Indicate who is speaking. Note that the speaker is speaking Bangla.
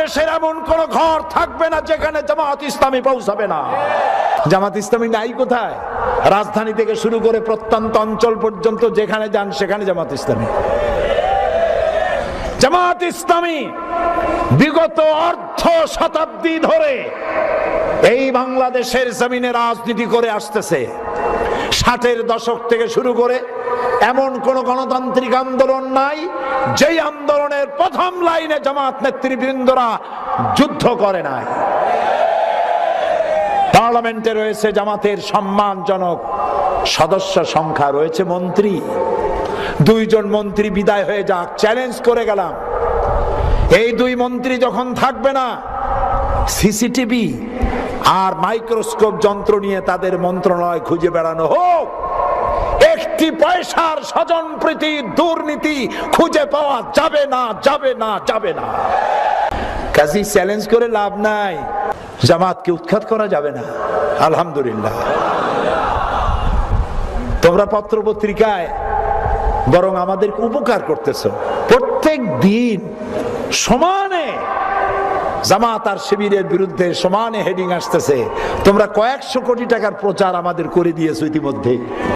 Speaker 1: বাংলাদেশের এমন কোন ঘর থাকবে না যেখানে জামাত ইসলামী পৌঁছাবে না। জামাত ইসলামী নাই কোথায়? রাজধানী থেকে শুরু করে প্রত্যন্ত অঞ্চল পর্যন্ত যেখানে যান সেখানে জামাত ইসলামী। জামাত ইসলামী বিগত অর্ধ শতাব্দী ধরে এই বাংলাদেশের জমিনে রাজনীতি করে আসতেছে। 60-এর দশক থেকে শুরু করে এমন কোন গণতান্ত্রিক আন্দোলন নাই যেই আন্দোলনের প্রথম লাইনে জামাত নেতৃবৃন্দরা যুদ্ধ করে নাই। পার্লামেন্টে রয়েছে জামাতের সম্মানজনক সদস্য সংখ্যা, রয়েছে মন্ত্রী। 2 জন মন্ত্রী বিদায় হয়ে যাক, চ্যালেঞ্জ করে গেলাম, এই 2 মন্ত্রী যখন থাকবে না, সিসিটিভি আর মাইক্রোস্কোপ যন্ত্র নিয়ে তাদের মন্ত্রণালয় খুঁজে বেড়ানো হোক। একটি পয়সার স্বজনপ্রীতি দুর্নীতি খুঁজে পাওয়া যাবে না, যাবে না, যাবে না। কাজী চ্যালেঞ্জ করে লাভ নাই, জামাতকে উৎখাত করা যাবে না। আলহামদুলিল্লাহ, তোমরা পত্র পত্রিকায় বরং আমাদেরকে উপকার করতেছো। প্রত্যেক দিন সমানে জামাত আর শিবিরের বিরুদ্ধে সমানে হেডিং আসতেছে। তোমরা কয়েকশো কোটি টাকার প্রচার আমাদের করে দিয়েছো ইতিমধ্যে।